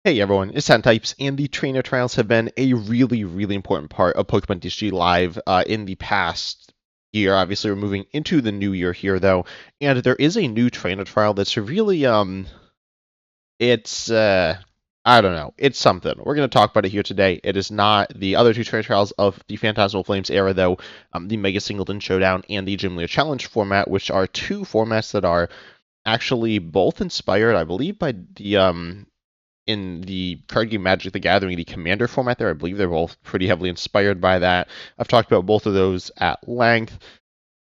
Hey everyone, it's Types, and the trainer trials have been a really important part of Pokemon TCG Live in the past year. Obviously, we're moving into the new year here, though, and there is a new trainer trial that's really, it's, I don't know, it's something. We're going to talk about it here today. It is not the other two trainer trials of the Phantasmal Flames era, though, the Mega Singleton Showdown and the Gym Leader Challenge format, which are two formats that are actually both inspired, I believe, by the in the card game Magic the Gathering, the Commander format there. I believe they're both pretty heavily inspired by that. I've talked about both of those at length.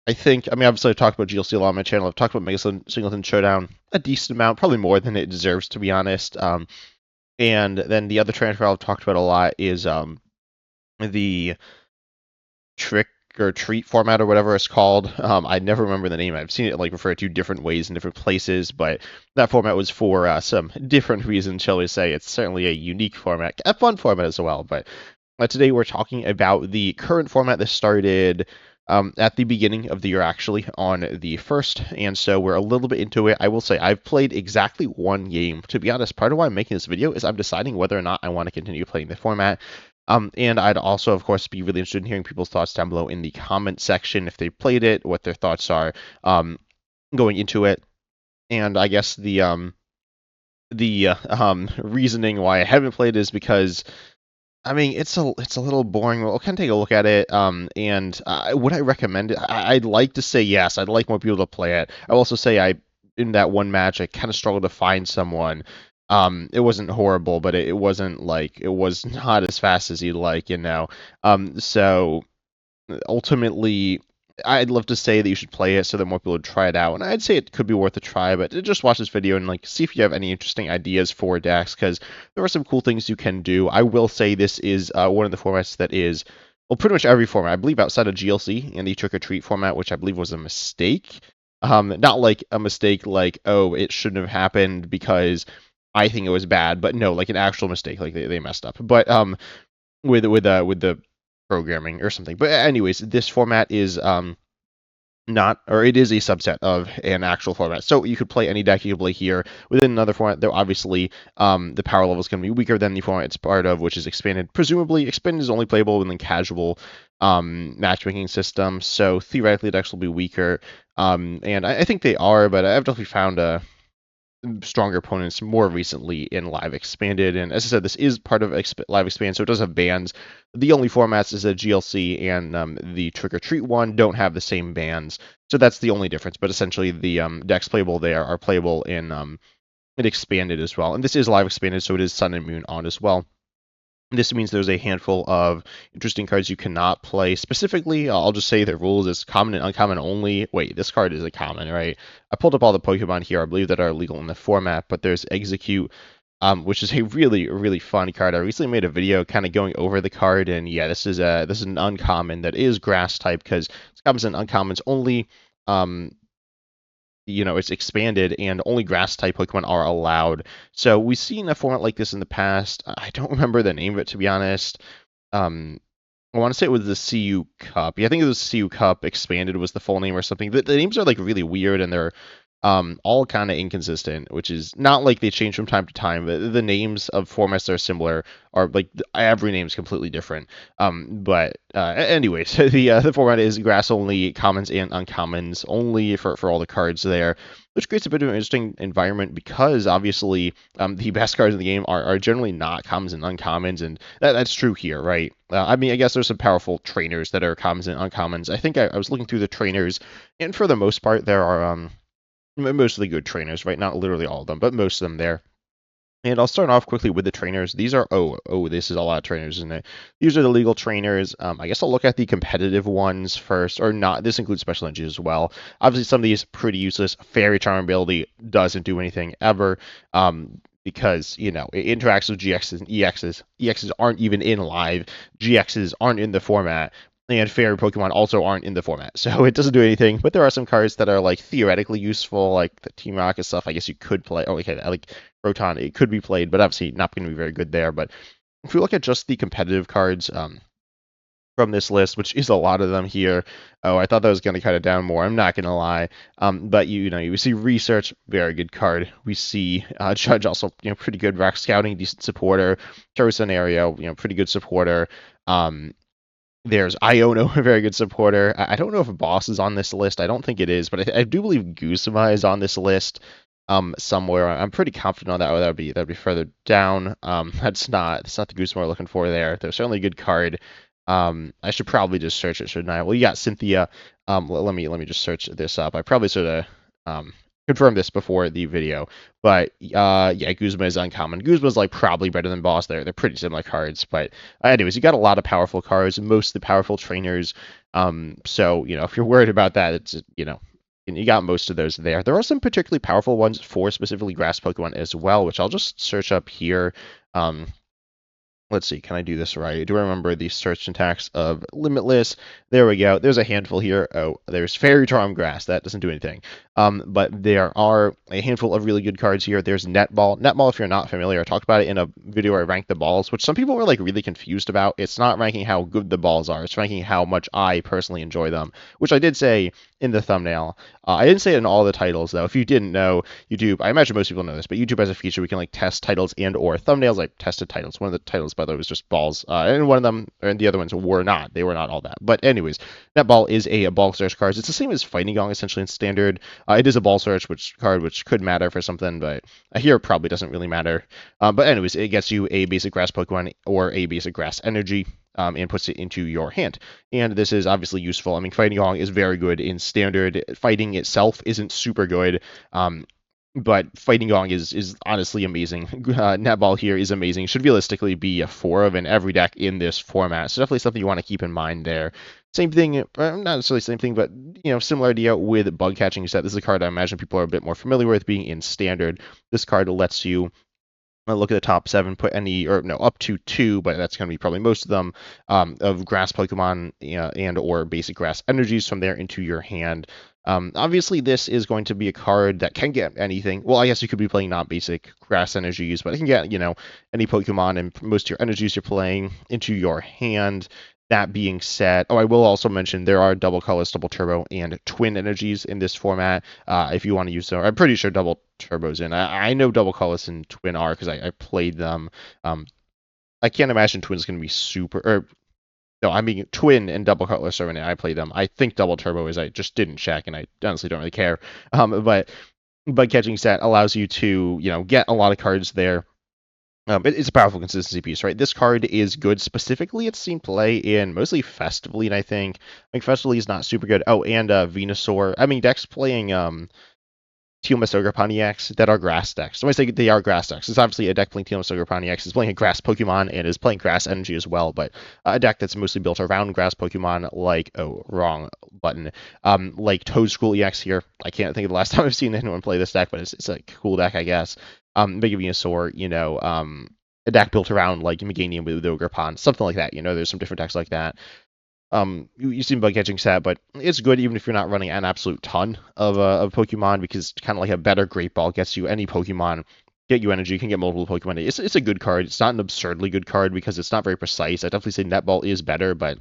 Obviously, I've talked about GLC a lot on my channel. I've talked about Mega Singleton Showdown a decent amount, probably more than it deserves, to be honest. And then the other transfer I've talked about a lot is the Trick or Treat format or whatever it's called. I never remember the name. I've seen it like referred to different ways in different places, but that format was for some different reasons, shall we say. It's certainly a unique format, a fun format as well. But today we're talking about the current format that started at the beginning of the year, actually, on the 1st. And so we're a little bit into it. I will say I've played exactly one game. To be honest, part of why I'm making this video is I'm deciding whether or not I want to continue playing the format. And I'd also, of course, be really interested in hearing people's thoughts down below in the comment section if they played it, what their thoughts are going into it. And I guess the reasoning why I haven't played is because it's a little boring. We'll kind of take a look at it. And would I recommend it? I'd like to say yes. I'd like more people to play it. I will also say in that one match I kind of struggled to find someone. It wasn't horrible, but it wasn't like it was not as fast as you'd like. So ultimately, I'd love to say that you should play it so that more people would try it out, and I'd say it could be worth a try. But just watch this video and like see if you have any interesting ideas for decks, because there are some cool things you can do. I will say this is one of the formats that is, well, pretty much every format, I believe, outside of GLC and the Trick or Treat format, which I believe was a mistake. Not like a mistake like, oh, it shouldn't have happened because I think it was bad, but no, like an actual mistake, like they messed up. But with the programming or something. But anyways, this format is not, or it is a subset of an actual format. So you could play any deck you could play here within another format, though obviously the power level is going to be weaker than the format it's part of, which is expanded. Presumably, expanded is only playable within casual matchmaking systems, so theoretically decks will be weaker. And I think they are, but I've definitely found stronger opponents more recently in Live Expanded. And as I said, this is part of Live Expand, so it does have bans. The only formats is that GLC and the Trick or Treat one don't have the same bans, so that's the only difference. But essentially, the decks playable there are playable in it Expanded as well. And this is Live Expanded, so it is Sun and Moon on as well. This means there's a handful of interesting cards you cannot play. Specifically, I'll just say the rules is common and uncommon only. Wait, this card is a common, right? I pulled up all the Pokemon here, I believe, that are legal in the format, but there's Execute, which is a really fun card. I recently made a video kind of going over the card, and yeah, this is an uncommon that is grass type, because it's commons and uncommons only. It's expanded and only grass type Pokemon are allowed. So we've seen a format like this in the past. I don't remember the name of it, to be honest. I want to say it was the CU Cup. Yeah, I think it was CU Cup Expanded was the full name or something. The names are like really weird, and they're all kind of inconsistent, which is not like they change from time to time. The names of formats that are similar are like every name is completely different. Anyways, the format is grass only, commons and uncommons only for all the cards there, which creates a bit of an interesting environment because obviously the best cards in the game are generally not commons and uncommons, and that's true here, right? I guess there's some powerful trainers that are commons and uncommons. I think I was looking through the trainers, and for the most part, there are mostly good trainers, right? Not literally all of them, but most of them there. And I'll start off quickly with the trainers. These are, this is a lot of trainers, isn't it? These are the legal trainers. I guess I'll look at the competitive ones first, or not. This includes special energies as well. Obviously, some of these pretty useless. Fairy Charm ability doesn't do anything ever. Because, it interacts with GXs and EXs. EXs aren't even in live. GXs aren't in the format, and fairy Pokemon also aren't in the format, so it doesn't do anything. But there are some cards that are like theoretically useful, like the Team Rocket stuff. I guess you could play. Oh, okay, like Rotom, it could be played, but obviously not going to be very good there. But if we look at just the competitive cards, from this list, which is a lot of them here. Oh, I thought that was going to cut it down more. I'm not going to lie. But you see research, very good card. We see Judge also, pretty good rock scouting, decent supporter. Terror scenario, pretty good supporter. There's Iono, a very good supporter. I don't know if Boss is on this list. I don't think it is, but I do believe Guzma is on this list somewhere. I'm pretty confident on that. Oh, that'd be further down. That's not the Guzma we're looking for there. There's certainly a good card. I should probably just search it, shouldn't I? Well, you got Cynthia. Let me just search this up. I probably should have confirmed this before the video, but yeah, Guzma is uncommon. Guzma's like probably better than Boss. They're pretty similar cards, but anyways, you got a lot of powerful cards, most of the powerful trainers. So if you're worried about that, it's you got most of those there. There are some particularly powerful ones for specifically grass Pokemon as well, which I'll just search up here. Let's see, can I do this right? Do I remember the search syntax of Limitless? There we go. There's a handful here. Oh, there's Fairy Charm Grass. That doesn't do anything. But there are a handful of really good cards here. There's Netball. Netball, if you're not familiar, I talked about it in a video where I ranked the balls, which some people were like really confused about. It's not ranking how good the balls are. It's ranking how much I personally enjoy them, which I did say in the thumbnail. I didn't say it in all the titles, though. If you didn't know, YouTube, I imagine most people know this, but YouTube has a feature we can like test titles and or thumbnails. I tested titles. One of the titles, by the way, was just balls, and one of them, and the other ones were not. They were not all that. But anyways, Netball is a ball search card. It's the same as Fighting Gong, essentially, in standard. It is a ball search card, which could matter for something, but here it probably doesn't really matter. But anyways, it gets you a basic grass Pokemon or a basic grass energy. And puts it into your hand. And this is obviously useful. I mean, Fighting Gong is very good in standard. Fighting itself isn't super good, but Fighting Gong is honestly amazing. Netball here is amazing. Should realistically be a 4 of in every deck in this format. So definitely something you want to keep in mind there. Same thing, not necessarily same thing, but similar idea with Bug Catching Set. This is a card I imagine people are a bit more familiar with being in standard. This card lets you look at the top 7, put up to 2, but that's going to be probably most of them, of grass Pokemon and or basic grass energies from there into your hand. Obviously, this is going to be a card that can get anything. Well, I guess you could be playing not basic grass energies, but it can get, any Pokemon and most of your energies you're playing into your hand. That being said, I will also mention there are double colors, double turbo, and twin energies in this format. If you want to use them, I'm pretty sure double turbos in. I know double colors and twin are because I played them. I can't imagine twin's going to be super. No, I mean twin and double colors are in it. I played them. I think double turbo is. I just didn't check, and I honestly don't really care. But catching set allows you to get a lot of cards there. It's a powerful consistency piece, right? This card is good. Specifically, it's seen play in mostly Festivaline, I think. Festivaline is not super good. Oh, and Venusaur. I mean, decks playing Teal'c Pontiacs that are grass decks. So when I say they are grass decks, it's obviously a deck playing Teal'c Pontiacs is playing a grass Pokemon and is playing grass energy as well, but a deck that's mostly built around grass Pokemon like, wrong button, like Toedscool EX here. I can't think of the last time I've seen anyone play this deck, but it's a cool deck, I guess. Mega Venusaur, a deck built around like Meganium with Ogerpon, something like that. There's some different decks like that. You see Bug Catching Set, but it's good even if you're not running an absolute ton of Pokemon, because kind of like a better Great Ball gets you any Pokemon, get you energy, you can get multiple Pokemon. It's a good card. It's not an absurdly good card because it's not very precise. I definitely say Netball is better, but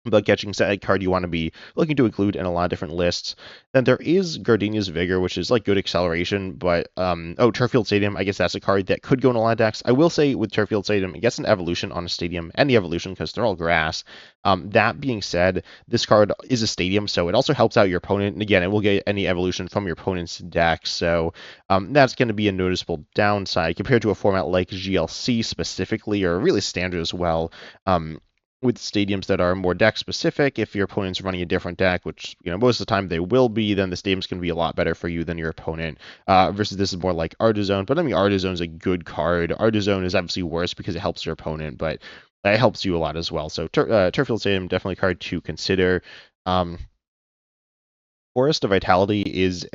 Bug Catching Set card you want to be looking to include in a lot of different lists. Then there is Gardenia's Vigor, which is like good acceleration, but Turffield Stadium, I guess that's a card that could go in a lot of decks. I will say with Turffield Stadium, it gets an evolution on a stadium, and the evolution because they're all grass. That being said, this card is a stadium, so it also helps out your opponent, and again, it will get any evolution from your opponent's deck, so that's going to be a noticeable downside compared to a format like GLC specifically, or really standard as well. With stadiums that are more deck specific, if your opponent's running a different deck, which most of the time they will be, then the stadium's going to be a lot better for you than your opponent. Versus this is more like Artazone, but I mean Artazone's a good card. Artazone is obviously worse because it helps your opponent, but that helps you a lot as well. So Turffield Stadium definitely a card to consider. Forest of Vitality is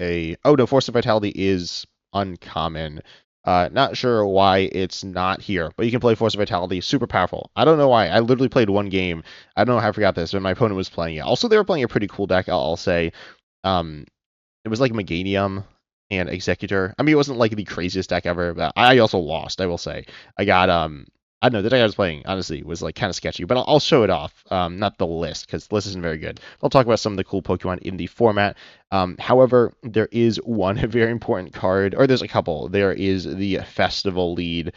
Forest of Vitality is uncommon. Not sure why it's not here, but you can play Force of Vitality, super powerful. I don't know why. I literally played one game. I don't know how I forgot this, but my opponent was playing it. Also, they were playing a pretty cool deck, I'll say. It was like Meganium and Executor. I mean, it wasn't like the craziest deck ever, but I also lost, I will say. I got I don't know, the deck I was playing, honestly, was like kind of sketchy, but I'll show it off. Not the list, because the list isn't very good. I'll talk about some of the cool Pokemon in the format. However, there is one very important card, or there's a couple. There is the Festival Lead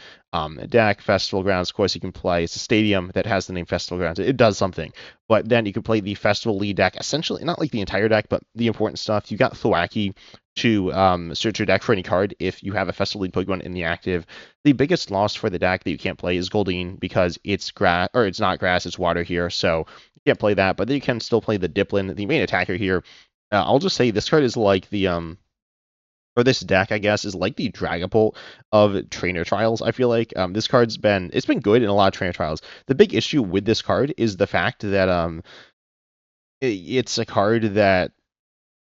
deck, Festival Grounds. Of course, you can play. It's a stadium that has the name Festival Grounds. It does something. But then you can play the Festival Lead deck, essentially, not like the entire deck, but the important stuff. You got Thwackey to search your deck for any card if you have a Festival Lead Pokemon in the active. The biggest loss for the deck that you can't play is Goldeen because it's grass, or it's not grass, it's water here, so you can't play that. But then you can still play the Dipplin, the main attacker here. I'll just say this card is like the or this deck, I guess, is like the Dragapult of trainer trials. I feel like this card's been good in a lot of trainer trials. The big issue with this card is the fact that it's a card that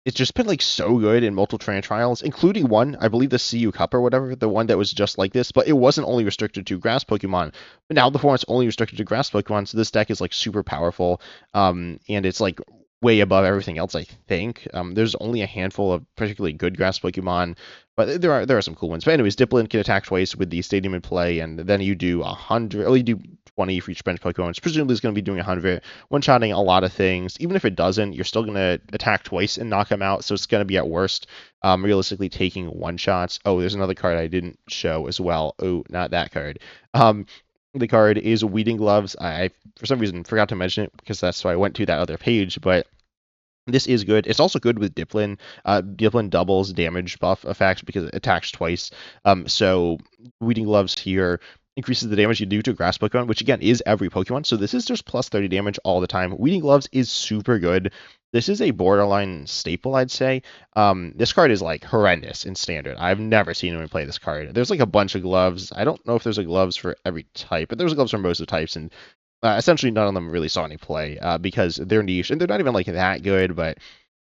it's just been like so good in multiple trainer trials, including one, I believe the CU Cup or whatever, the one that was just like this, but it wasn't only restricted to grass Pokemon. But now the format's only restricted to grass Pokemon, so this deck is like super powerful. And it's like way above everything else, I think. There's only a handful of particularly good grass Pokemon, but there are some cool ones. But anyways, Dipplin can attack twice with the Stadium in play, and then you do 100, or you do 20 for each bench Pokemon, which presumably is going to be doing 100, one-shotting a lot of things. Even if it doesn't, you're still going to attack twice and knock them out, so it's going to be at worst realistically taking one-shots. Oh, there's another card I didn't show as well. Oh, not that card. The card is Weeding Gloves. I, for some reason, forgot to mention it because that's why I went to that other page, but this is good. It's also good with Dipplin. Dipplin doubles damage buff effects because it attacks twice. So Weeding Gloves here increases the damage you do to grass Pokemon, which again is every Pokemon. So this is just plus 30 damage all the time. Weeding Gloves is super good. This is a borderline staple, I'd say. This card is like horrendous in standard. I've never seen anyone play this card. There's like a bunch of gloves. I don't know if there's a gloves for every type, but there's gloves for most of the types, and essentially none of them really saw any play because they're niche and they're not even like that good, but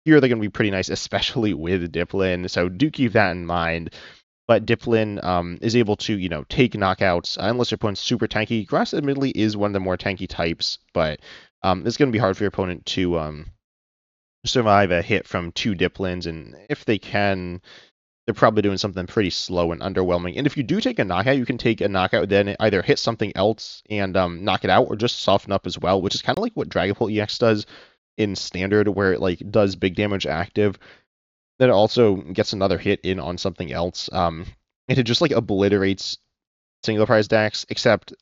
here they're going to be pretty nice, especially with Dipplin. So do keep that in mind. But Dipplin is able to, take knockouts unless your opponent's super tanky. Grass, admittedly, is one of the more tanky types, but it's going to be hard for your opponent to survive a hit from two Dipplins, and if they can, they're probably doing something pretty slow and underwhelming. And if you do take a knockout, you can take a knockout, then either hit something else and knock it out, or just soften up as well, which is kind of like what Dragapult EX does in standard, where it like does big damage active. Then it also gets another hit in on something else. And it just like obliterates single prize decks, except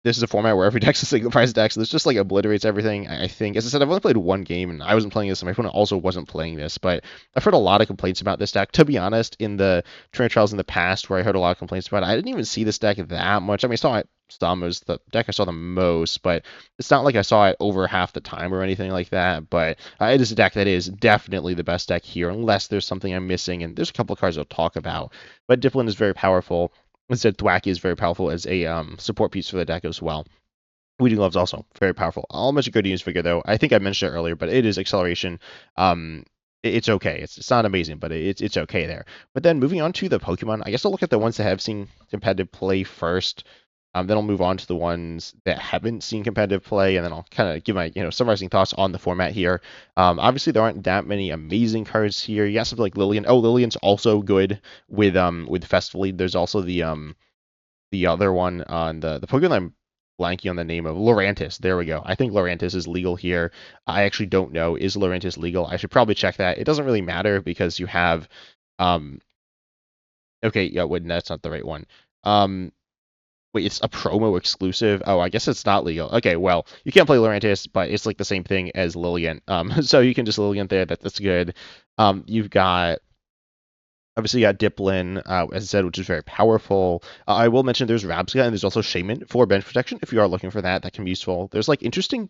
this is a format where every deck's a single prize deck, so this just like obliterates everything, I think. As I said, I've only played one game, and I wasn't playing this, and my opponent also wasn't playing this, but I've heard a lot of complaints about this deck. To be honest, in the trainer trials in the past where I heard a lot of complaints about it, I didn't even see this deck that much. I mean, I saw it some. It was the deck I saw the most, but it's not like I saw it over half the time or anything like that, but it is a deck that is definitely the best deck here, unless there's something I'm missing, and there's a couple of cards I'll talk about. But Dipplin is very powerful. Instead, Thwackey is very powerful as a support piece for the deck as well. Weeding Gloves also very powerful. I'll mention good use figure though. I think I mentioned it earlier, but it is acceleration. It's okay. It's not amazing, but it's okay there. But then moving on to the Pokemon, I guess I'll look at the ones that have seen competitive play first. Then I'll move on to the ones that haven't seen competitive play, and then I'll kind of give my summarizing thoughts on the format here. Obviously, there aren't that many amazing cards here. You got something like Lillian. Oh, Lillian's also good with Festival Lead. There's also the other one on the Pokemon I'm blanking on the name of, Lurantis. There we go. I think Lurantis is legal here. I actually don't know. Is Lurantis legal? I should probably check that. It doesn't really matter because you have okay, yeah, wait, that's not the right one. Wait, it's a promo exclusive. Oh, I guess it's not legal. Okay, well, you can't play Lurantis, but it's like the same thing as Lillian. So you can just Lillian there. That's good. You've got obviously, you got Dipplin, as I said, which is very powerful. I will mention there's Rabsca, and there's also Shaman for bench protection. If you are looking for that, that can be useful. There's like interesting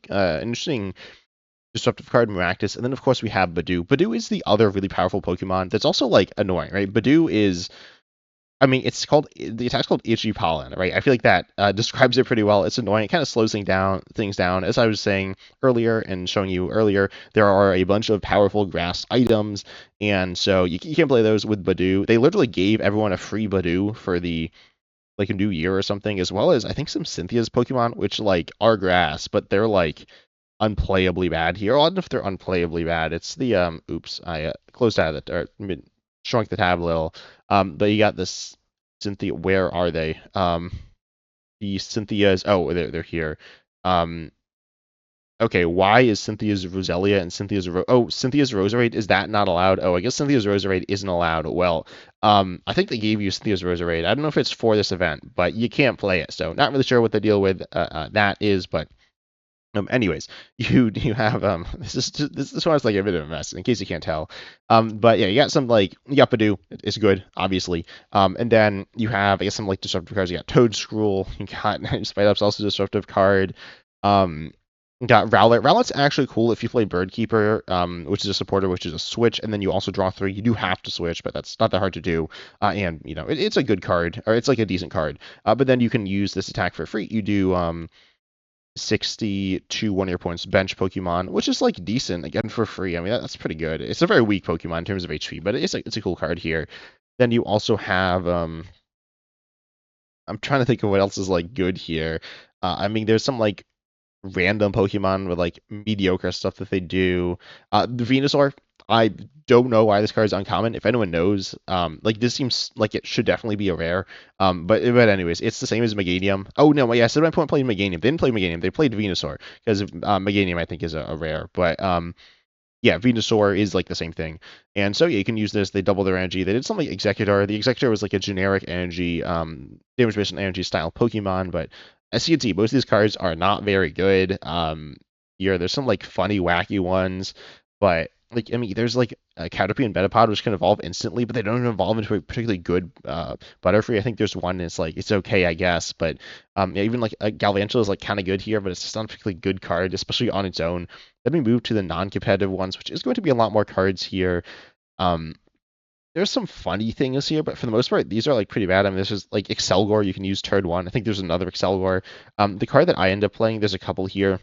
disruptive card, Maractus, and then of course we have Badoo. Badoo is the other really powerful Pokemon that's also like annoying, right? Badoo is, I mean, the attack's called Itchy Pollen, right? I feel like that describes it pretty well. It's annoying. It kind of slows things down. As I was saying earlier and showing you earlier, there are a bunch of powerful grass items, and so you can't play those with Badoo. They literally gave everyone a free Badoo for the like a new year or something, as well as I think some Cynthia's Pokemon, which like are grass, but they're like unplayably bad here. I don't know if they're unplayably bad. It's the oops, I closed out of the or shrunk the tab a little. But you got this Cynthia. Where are they? the Cynthia's. Oh, they're here. Um, okay, why is Cynthia's Roselia and Cynthia's Roserade, is that not allowed? Oh, I guess Cynthia's Roserade isn't allowed. Well, I think they gave you Cynthia's Roserade. I don't know if it's for this event, but you can't play it, so not really sure what the deal with that is, but anyways, you have this one's like a bit of a mess in case you can't tell. But yeah, you got some like Badoo is good, obviously. And then you have I guess some like disruptive cards. You got Toadscruel. You got Spite Up's also a disruptive card. You got Rowlet. Rowlet's actually cool if you play Birdkeeper, which is a supporter, which is a switch, and then you also draw 3. You do have to switch, but that's not that hard to do. And you know it's a good card, or it's like a decent card. But then you can use this attack for free. You do 60 to 1 of your points bench Pokemon, which is like decent again for free. I mean that's pretty good. It's a very weak Pokemon in terms of HP, but it's a cool card here. Then you also have I'm trying to think of what else is like good here. I mean there's some like random Pokemon with like mediocre stuff that they do. The Venusaur, I don't know why this card is uncommon. If anyone knows, like this seems like it should definitely be a rare. But anyways, it's the same as Meganium. Oh no, yeah, I said my point playing Meganium. They didn't play Meganium. They played Venusaur because Meganium I think is a rare. But yeah, Venusaur is like the same thing. And so yeah, you can use this. They double their energy. They did something like Executor. The Executor was like a generic energy, damage based on energy style Pokemon, but as you can see, most of these cards are not very good. Here there's some like funny, wacky ones, but like I mean, there's like a Caterpie and Metapod which can evolve instantly, but they don't evolve into a particularly good Butterfree. I think there's one that's like it's okay, I guess, but yeah, even like Galvantula is like kind of good here, but it's just not a particularly good card, especially on its own. Then we move to the non-competitive ones, which is going to be a lot more cards here. Um, there's some funny things here, but for the most part, these are like pretty bad. I mean, this is like Excelgor. You can use turn 1. I think there's another Excelgor. The card that I end up playing, there's a couple here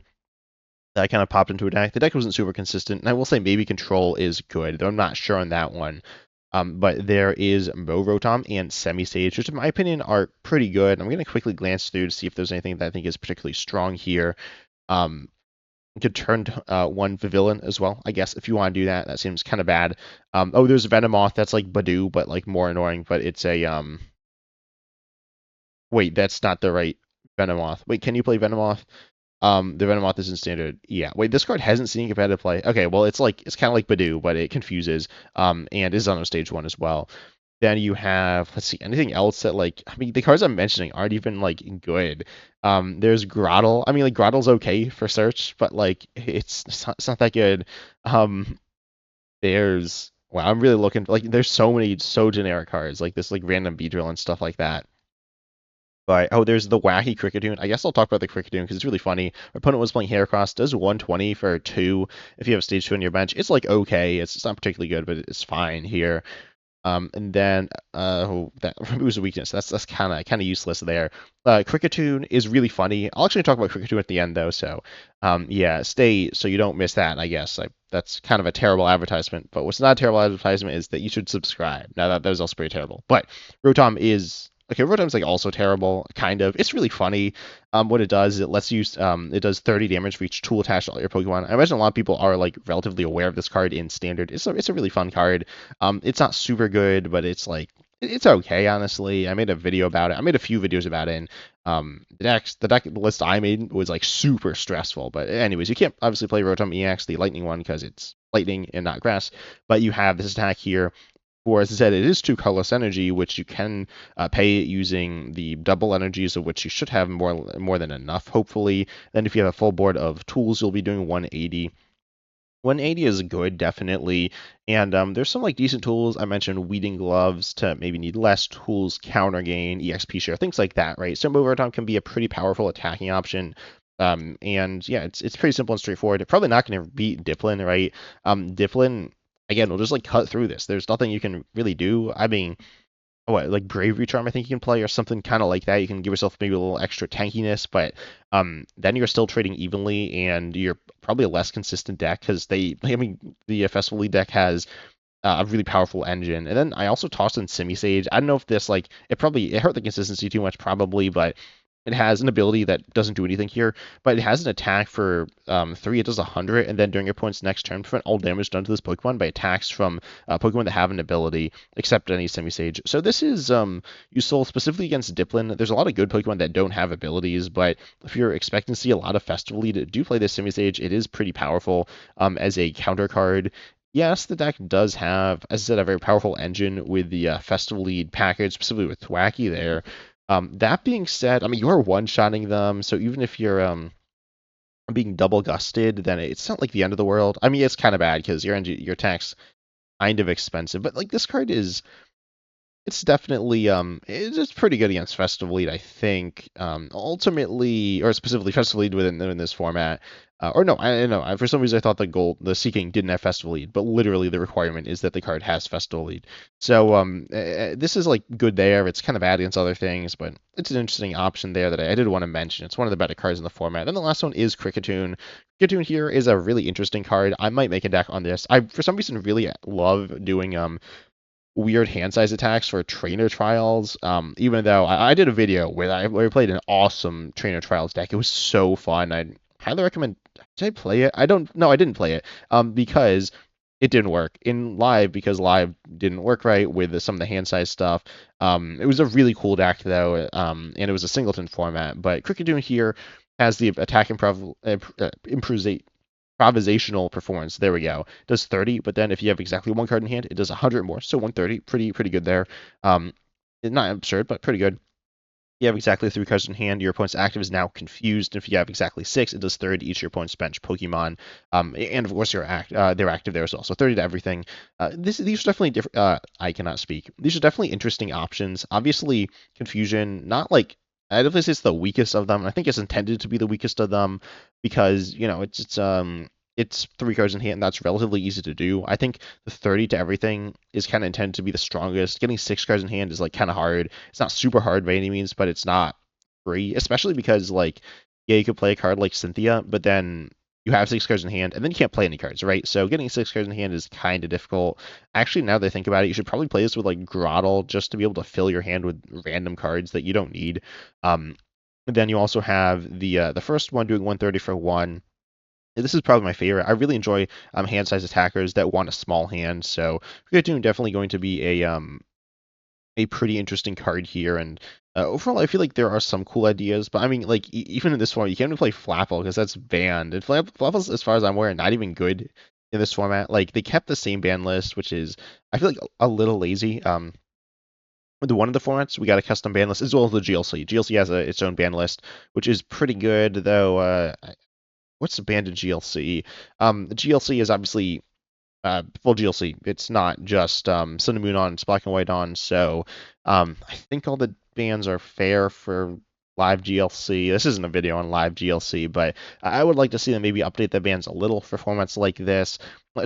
that I kind of popped into a deck. The deck wasn't super consistent, and I will say maybe Control is good, though I'm not sure on that one. But there is Rotom and Semi-Sage, which in my opinion are pretty good. I'm going to quickly glance through to see if there's anything that I think is particularly strong here. You could turn 1 Vivillon as well, I guess, if you want to do that. That seems kind of bad. Oh, there's Venomoth. That's like Badoo, but like more annoying. But it's a Wait, that's not the right Venomoth. Wait, can you play Venomoth? The Venomoth is in standard. Yeah. Wait, this card hasn't seen competitive play. Okay, well, it's kind of like Badoo, but it confuses. And is on a stage 1 as well. Then you have, let's see, anything else that like, I mean, the cards I'm mentioning aren't even like good. There's Grotle. I mean, like Grotle's okay for search, but like it's not that good. There's wow, I'm really looking like there's so many so generic cards like this like random Beedrill and stuff like that. But oh, there's the wacky Kricketune. I guess I'll talk about the Kricketune because it's really funny. Our opponent was playing Heracross, does 120 for 2 if you have stage 2 on your bench. It's like okay, it's not particularly good, but it's fine here. And then that removes a weakness. That's kind of useless there. Kricketune is really funny. I'll actually talk about Kricketune at the end though. So yeah, stay so you don't miss that. I guess that's kind of a terrible advertisement. But what's not a terrible advertisement is that you should subscribe. Now that was also pretty terrible. But Rotom is. Okay, Rotom's like also terrible, kind of. It's really funny. What it does is it lets you, it does 30 damage for each tool attached to all your Pokemon. I imagine a lot of people are like relatively aware of this card in Standard. It's a really fun card. It's not super good, but it's like it's okay, honestly. I made a video about it. I made a few videos about it. And the deck list I made was like super stressful. But anyways, you can't obviously play Rotom EX, the Lightning one, because it's lightning and not grass. But you have this attack here. Or as I said, it is 2 colorless energy, which you can pay using the double energies, of which you should have more than enough, hopefully. Then if you have a full board of tools, you'll be doing 180. 180 is good, definitely. And there's some like decent tools. I mentioned Weeding Gloves to maybe need less tools, counter gain, EXP share, things like that, right? So Rotom can be a pretty powerful attacking option. And yeah, it's pretty simple and straightforward. Probably not going to beat Dipplin, right? Dipplin, again, we'll just like cut through this. There's nothing you can really do. I mean, what like Bravery Charm I think you can play or something kind of like that. You can give yourself maybe a little extra tankiness, but then you're still trading evenly and you're probably a less consistent deck because the Festival League deck has a really powerful engine. And then I also tossed in Semi-Sage. I don't know if this like it hurt the consistency too much probably, but It has an ability that doesn't do anything here, but it has an attack for 3. It does 100, and then during your opponent's next turn, prevent all damage done to this Pokemon by attacks from Pokemon that have an ability, except any Semi-Sage. So this is useful specifically against Dipplin. There's a lot of good Pokemon that don't have abilities, but if you're expecting to see a lot of Festival Lead, do play this Semi-Sage. It is pretty powerful as a counter card. Yes, the deck does have, as I said, a very powerful engine with the Festival Lead package, specifically with Thwackey there. That being said, I mean, you're one-shotting them, so even if you're being double gusted, then it's not like the end of the world. I mean, it's kind of bad because your attack's kind of expensive, but like this card is, it's definitely it's pretty good against Festival Lead, I think. Ultimately, or specifically Festival Lead in this format. Or no, I know. For some reason, I thought the Seeking didn't have Festival Lead, but literally the requirement is that the card has Festival Lead. So this is like good there. It's kind of bad against other things, but it's an interesting option there that I did want to mention. It's one of the better cards in the format. Then the last one is Kricketune. Kricketune here is a really interesting card. I might make a deck on this. I for some reason really love doing weird hand size attacks for trainer trials. Even though I did a video where I played an awesome trainer trials deck. It was so fun. I highly recommend. Did I play it? I don't. No, I didn't play it. Because it didn't work in live because live didn't work right with some of the hand size stuff. It was a really cool deck though. And it was a singleton format. But Kricketune here has the attack improvisational performance. There we go. Does 30, but then if you have exactly one card in hand, it does 100 more. So 130, pretty good there. Not absurd, but pretty good. You have exactly 3 cards in hand. Your opponent's active is now confused. If you have exactly 6, it does 30 to each of your opponent's bench Pokemon. And of course, they're active there as well. So 30 to everything. These are definitely different. I cannot speak. These are definitely interesting options. Obviously, confusion, not like I definitely say it's the weakest of them. I think it's intended to be the weakest of them because it's 3 cards in hand. And that's relatively easy to do. I think the 30 to everything is kind of intended to be the strongest. Getting 6 cards in hand is like kind of hard. It's not super hard by any means, but it's not free, especially because like yeah, you could play a card like Cynthia, but then you have 6 cards in hand, and then you can't play any cards, right? So getting 6 cards in hand is kind of difficult. Actually, now that I think about it, you should probably play this with like Grotle just to be able to fill your hand with random cards that you don't need. And then you also have the first one doing 130 for 1. This is probably my favorite. I really enjoy hand size attackers that want a small hand, so Kricketune definitely going to be a pretty interesting card here. And overall, I feel like there are some cool ideas. But I mean, like even in this format, you can't even play Flapple because that's banned. And Flapple's, as far as I'm aware, not even good in this format. Like they kept the same ban list, which is I feel like a little lazy. With one of the formats, we got a custom ban list as well as the GLC. GLC has its own ban list, which is pretty good though. What's banned in GLC? The GLC is obviously full GLC. It's not just Sun and Moon on, it's Black and White on. So I think all the bans are fair for live GLC. This isn't a video on live GLC, but I would like to see them maybe update the bans a little for formats like this.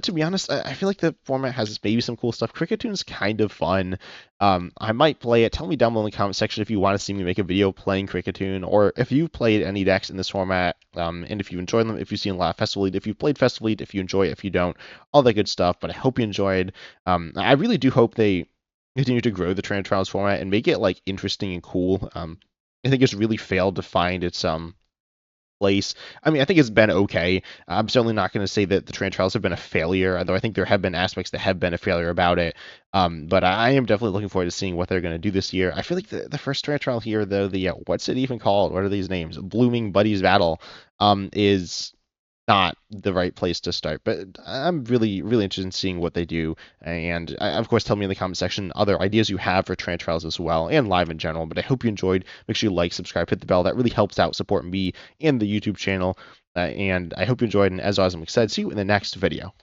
To be honest, I feel like the format has maybe some cool stuff. Kricketune is kind of fun. I might play it. Tell me down below in the comment section if you want to see me make a video playing Kricketune, or if you've played any decks in this format, and if you enjoy them, if you've seen a lot of Festival Lead, if you've played Festival Lead, if you enjoy it, if you don't, all that good stuff. But I hope you enjoyed. I really do hope they continue to grow the Trainer Trials format and make it like interesting and cool. I think it's really failed to find its place. I mean, I think it's been okay. I'm certainly not going to say that the Trainer Trials have been a failure, although I think there have been aspects that have been a failure about it. But I am definitely looking forward to seeing what they're going to do this year. I feel like the first Trainer Trial here, though, what's it even called? What are these names? Blooming Buddies Battle is not the right place to start. But I'm really, really interested in seeing what they do. And of course, tell me in the comment section other ideas you have for Trainer Trials as well, and live in general. But I hope you enjoyed. Make sure you like, subscribe, hit the bell. That really helps out support me and the YouTube channel. And I hope you enjoyed. And as always, I'm excited to see you in the next video.